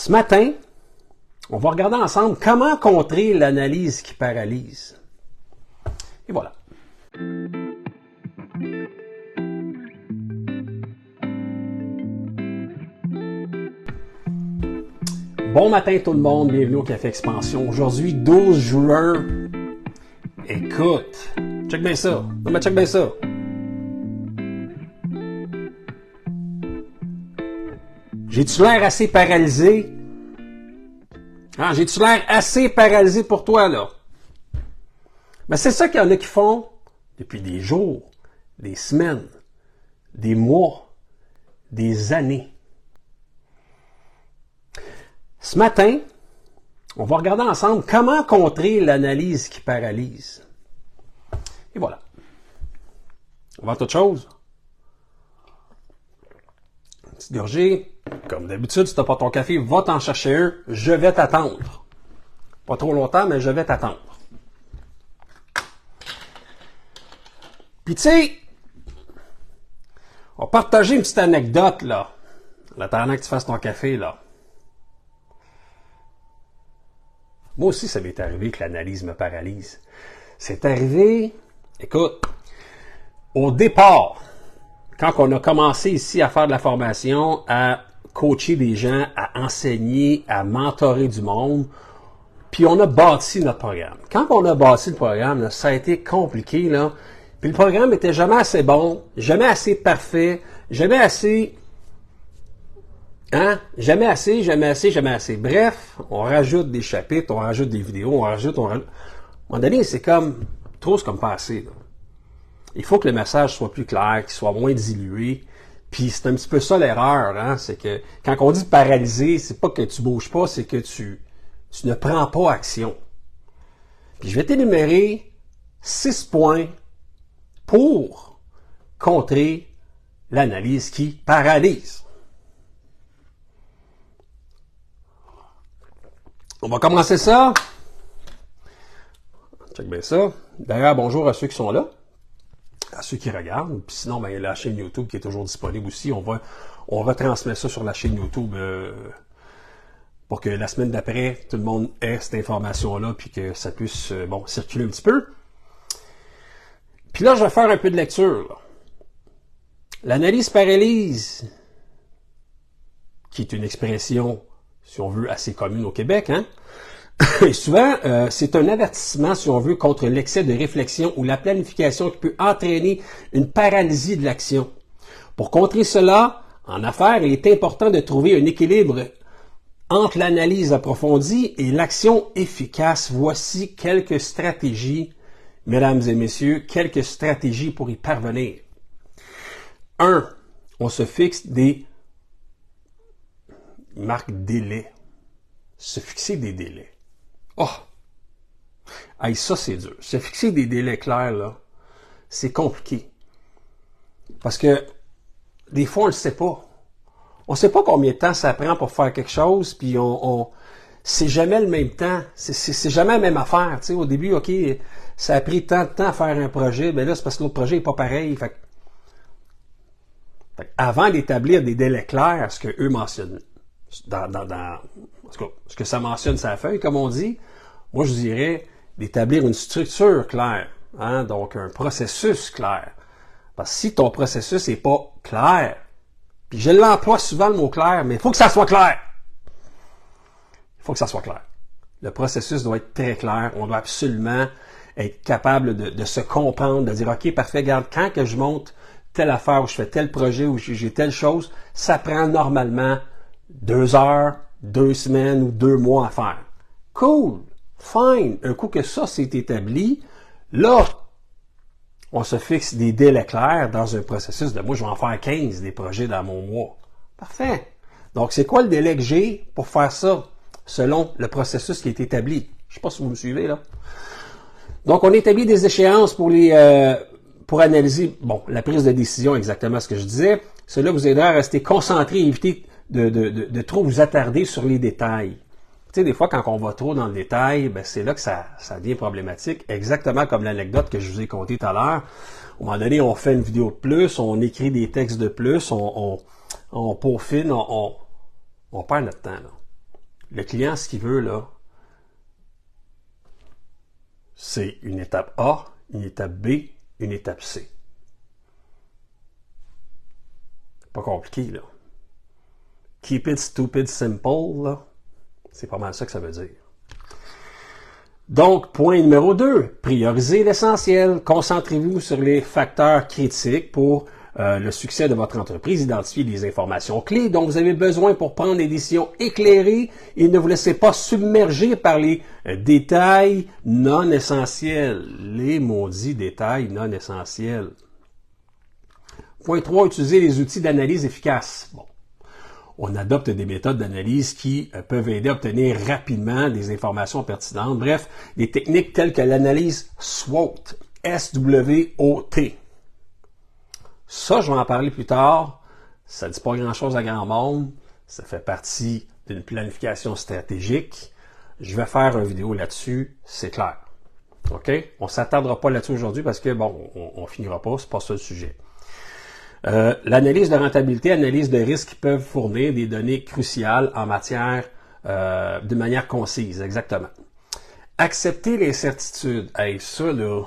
Ce matin, on va regarder ensemble comment contrer l'analyse qui paralyse. Et voilà. Bon matin tout le monde, bienvenue au Café Expansion. Aujourd'hui, 12 juin. Écoute, check bien ça. Non mais check bien ça. J'ai-tu l'air assez paralysé? Ah, j'ai-tu l'air assez paralysé pour toi, là? Ben, c'est ça qu'il y en a qui font depuis des jours, des semaines, des mois, des années. Ce matin, on va regarder ensemble comment contrer l'analyse qui paralyse. Et voilà. Avant toute chose, une petite gorgée. Comme d'habitude, si tu n'as pas ton café, va t'en chercher un. Je vais t'attendre. Pas trop longtemps, mais je vais t'attendre. Puis tu sais, on va partager une petite anecdote, là. En attendant que tu fasses ton café, là. Moi aussi, ça m'est arrivé que l'analyse me paralyse. C'est arrivé, écoute, au départ, quand on a commencé ici à faire de la formation, à coacher des gens, à enseigner, à mentorer du monde, puis on a bâti notre programme. Quand on a bâti le programme, là, ça a été compliqué, là. Puis le programme était jamais assez bon, jamais assez parfait, jamais assez... Jamais assez. Bref, on rajoute des chapitres, on rajoute des vidéos, on rajoute... À un moment donné, c'est comme... Trop, c'est comme pas assez, là. Il faut que le message soit plus clair, qu'il soit moins dilué. Puis c'est un petit peu ça l'erreur, hein? C'est que quand on dit paralyser, c'est pas que tu bouges pas, c'est que tu ne prends pas action. Puis je vais t'énumérer 6 points pour contrer l'analyse qui paralyse. On va commencer ça. Check bien ça. D'ailleurs, bonjour à ceux qui sont là, à ceux qui regardent. Puis sinon, ben, la chaîne YouTube qui est toujours disponible aussi. On va transmettre ça sur la chaîne YouTube pour que la semaine d'après, tout le monde ait cette information-là puis que ça puisse circuler un petit peu. Puis là, je vais faire un peu de lecture, là. L'analyse paralyse, qui est une expression, si on veut, assez commune au Québec, hein? Et souvent, c'est un avertissement, si on veut, contre l'excès de réflexion ou la planification qui peut entraîner une paralysie de l'action. Pour contrer cela, en affaires, il est important de trouver un équilibre entre l'analyse approfondie et l'action efficace. Voici quelques stratégies, mesdames et messieurs, quelques stratégies pour y parvenir. 1. On se fixe des marques délais. Se fixer des délais. Oh! Hey, ça, c'est dur. Se fixer des délais clairs, là, c'est compliqué. Parce que, des fois, on le sait pas. On sait pas combien de temps ça prend pour faire quelque chose, puis c'est jamais le même temps. C'est jamais la même affaire. Tu sais, au début, OK, ça a pris tant de temps à faire un projet, mais là, c'est parce que l'autre projet n'est pas pareil. Fait avant d'établir des délais clairs, ce que eux mentionnent, en tout cas, ce que ça mentionne sa feuille, comme on dit, moi je dirais d'établir une structure claire, hein, donc un processus clair. Parce que si ton processus n'est pas clair, puis je l'emploie souvent le mot clair, mais il faut que ça soit clair. Il faut que ça soit clair. Le processus doit être très clair. On doit absolument être capable de se comprendre, de dire, OK, parfait, regarde, quand que je monte telle affaire, ou je fais tel projet, ou j'ai telle chose, ça prend normalement 2 heures, 2 semaines ou 2 mois à faire. Cool, fine. Un coup que ça s'est établi, là, on se fixe des délais clairs dans un processus de moi, je vais en faire 15 des projets dans mon mois. Parfait. Donc, c'est quoi le délai que j'ai pour faire ça selon le processus qui est établi? Je ne sais pas si vous me suivez, là. Donc, on établit des échéances pour analyser, la prise de décision, exactement ce que je disais. Cela vous aidera à rester concentré et éviter de trop vous attarder sur les détails. Tu sais, des fois, quand on va trop dans le détail, ben, c'est là que ça devient problématique. Exactement comme l'anecdote que je vous ai contée tout à l'heure. À un moment donné, on fait une vidéo de plus, on écrit des textes de plus, on peaufine, on perd notre temps, là. Le client, ce qu'il veut, là, c'est une étape A, une étape B, une étape C. Pas compliqué, là. Keep it stupid simple, là. C'est pas mal ça que ça veut dire. Donc, point numéro 2, priorisez l'essentiel. Concentrez-vous sur les facteurs critiques pour le succès de votre entreprise. Identifiez les informations clés dont vous avez besoin pour prendre des décisions éclairées et ne vous laissez pas submerger par les détails non essentiels. Les maudits détails non essentiels. Point 3, utilisez les outils d'analyse efficaces. Bon. On adopte des méthodes d'analyse qui peuvent aider à obtenir rapidement des informations pertinentes. Bref, des techniques telles que l'analyse SWOT, S-W-O-T. Ça, je vais en parler plus tard. Ça ne dit pas grand-chose à grand monde. Ça fait partie d'une planification stratégique. Je vais faire une vidéo là-dessus, c'est clair. OK? On ne s'attardera pas là-dessus aujourd'hui parce que, bon, on finira pas, c'est pas ça le sujet. L'analyse de rentabilité, analyse de risque peuvent fournir des données cruciales en matière, de manière concise, exactement. Accepter l'incertitude. Hey, ça, là,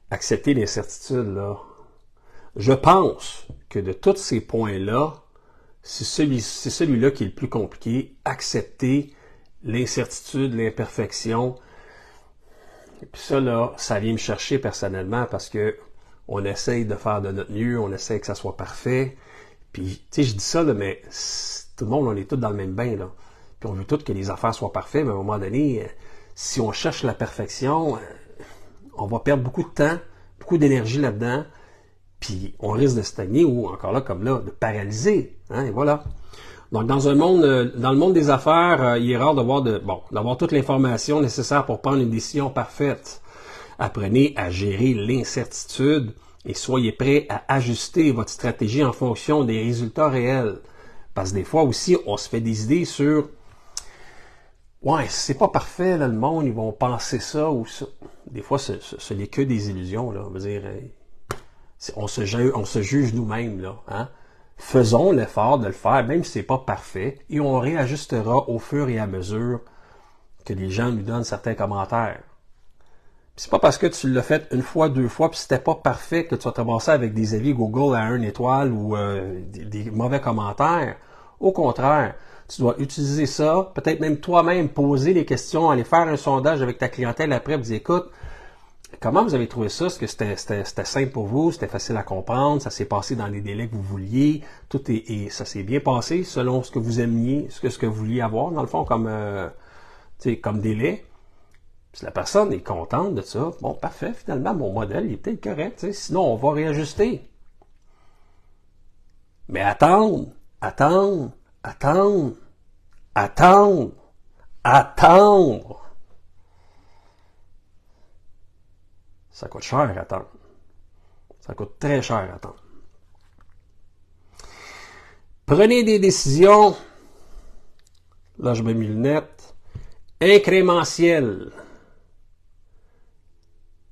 accepter l'incertitude, là, je pense que de tous ces points-là, c'est celui-là qui est le plus compliqué. Accepter l'incertitude, l'imperfection. Et puis ça, là, ça vient me chercher personnellement parce que on essaye de faire de notre mieux, on essaye que ça soit parfait. Puis, tu sais, je dis ça, là, mais tout le monde, on est tous dans le même bain, là. Puis on veut tous que les affaires soient parfaites, mais à un moment donné, si on cherche la perfection, on va perdre beaucoup de temps, beaucoup d'énergie là-dedans, puis on risque de stagner ou, encore là, comme là, de paralyser. Hein, et voilà. Donc, dans le monde des affaires, il est rare d'avoir toute l'information nécessaire pour prendre une décision parfaite. Apprenez à gérer l'incertitude et soyez prêts à ajuster votre stratégie en fonction des résultats réels. Parce que des fois aussi, on se fait des idées sur « Ouais, c'est pas parfait, là, le monde, ils vont penser ça ou ça. » Des fois, ce n'est que des illusions, là. On veut dire, on se juge nous-mêmes, là. Hein? Faisons l'effort de le faire, même si c'est pas parfait, et on réajustera au fur et à mesure que les gens nous donnent certains commentaires. C'est pas parce que tu l'as fait une fois, deux fois, puis c'était pas parfait que tu vas te ramasser avec des avis Google à 1 étoile ou des mauvais commentaires. Au contraire, tu dois utiliser ça, peut-être même toi-même poser les questions, aller faire un sondage avec ta clientèle après, dire écoute, comment vous avez trouvé ça? Est-ce que c'était simple pour vous? C'était facile à comprendre? Ça s'est passé dans les délais que vous vouliez? Ça s'est bien passé selon ce que vous aimiez, ce que vous vouliez avoir, dans le fond, comme délai. Si la personne est contente de ça, bon, parfait, finalement, mon modèle, il est peut-être correct, sinon on va réajuster. Mais attendre. Ça coûte cher à attendre. Ça coûte très cher à attendre. Prenez des décisions, là je mets mes lunettes, incrémentielles.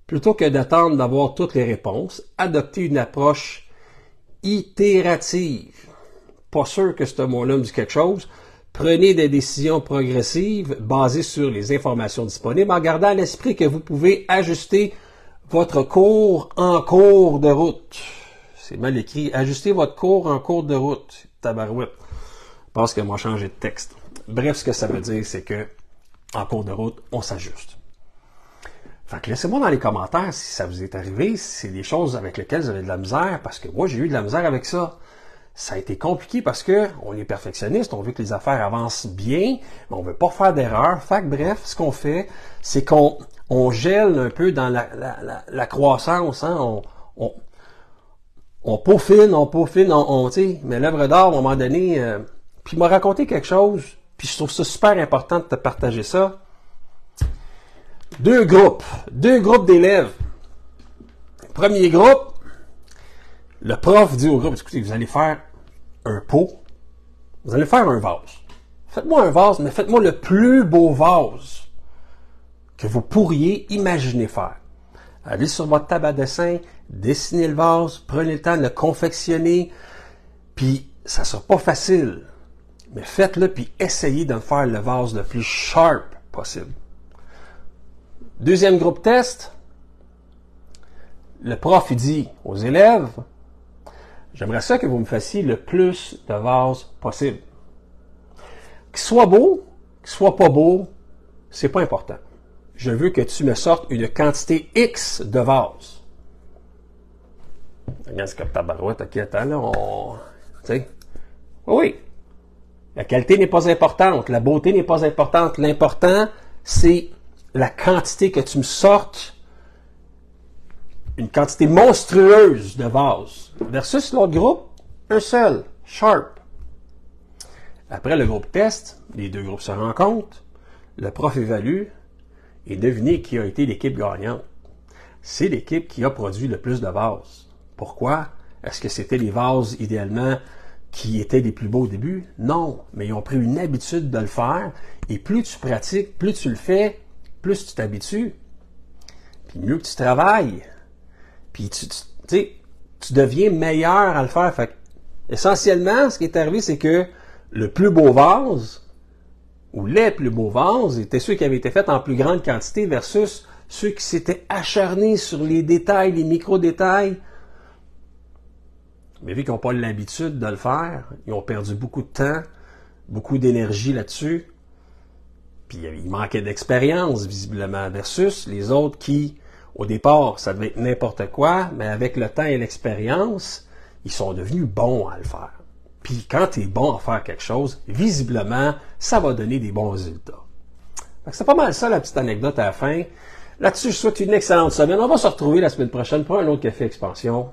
Plutôt que d'attendre d'avoir toutes les réponses, adoptez une approche itérative. Pas sûr que ce mot-là me dit quelque chose. Prenez des décisions progressives basées sur les informations disponibles en gardant à l'esprit que vous pouvez ajuster votre cours en cours de route. C'est mal écrit. Ajustez votre cours en cours de route. Tabarouette. Je pense que moi changé de texte. Bref, ce que ça veut dire, c'est que en cours de route, on s'ajuste. Fait que laissez-moi dans les commentaires si ça vous est arrivé, si c'est des choses avec lesquelles vous avez de la misère, parce que moi, j'ai eu de la misère avec ça. Ça a été compliqué parce que on est perfectionniste, on veut que les affaires avancent bien, mais on veut pas faire d'erreur. Fait que bref, ce qu'on fait, c'est qu'on gèle un peu dans la croissance. Hein? On peaufine, tu sais, mais l'œuvre d'art, à un moment donné, puis il m'a raconté quelque chose, puis je trouve ça super important de te partager ça. Deux groupes d'élèves. Premier groupe, le prof dit au groupe, écoutez, vous allez faire un pot, vous allez faire un vase. Faites-moi un vase, mais faites-moi le plus beau vase que vous pourriez imaginer faire. Allez sur votre table à dessin, dessinez le vase, prenez le temps de le confectionner, puis ça sera pas facile. mais faites-le puis essayez de faire le vase le plus sharp possible. Deuxième groupe test, le prof il dit aux élèves, j'aimerais ça que vous me fassiez le plus de vases possible. Qu'il soit beau, qu'il soit pas beau, c'est pas important. Je veux que tu me sortes une quantité X de vases. Regarde, c'est comme ta barouette, ok, attends, là, tu sais. Oui. La qualité n'est pas importante, la beauté n'est pas importante. L'important, c'est la quantité que tu me sortes, une quantité monstrueuse de vases. Versus l'autre groupe, un seul, sharp. Après le groupe test, les deux groupes se rencontrent, le prof évalue, et devinez qui a été l'équipe gagnante. C'est l'équipe qui a produit le plus de vases. Pourquoi? Est-ce que c'était les vases, idéalement, qui étaient les plus beaux au début? Non, mais ils ont pris une habitude de le faire, et plus tu pratiques, plus tu le fais, plus tu t'habitues, puis mieux que tu travailles, puis tu deviens meilleur à le faire. Fait que, essentiellement, ce qui est arrivé, c'est que le plus beau vase, ou les plus beaux vases, étaient ceux qui avaient été faits en plus grande quantité versus ceux qui s'étaient acharnés sur les détails, les micro-détails. Mais vu qu'ils n'ont pas l'habitude de le faire, ils ont perdu beaucoup de temps, beaucoup d'énergie là-dessus, puis il manquait d'expérience, visiblement, versus les autres qui, au départ, ça devait être n'importe quoi, mais avec le temps et l'expérience, ils sont devenus bons à le faire. Puis quand tu es bon à faire quelque chose, visiblement, ça va donner des bons résultats. C'est pas mal ça, la petite anecdote à la fin. Là-dessus, je souhaite une excellente semaine. On va se retrouver la semaine prochaine pour un autre Café Expansion.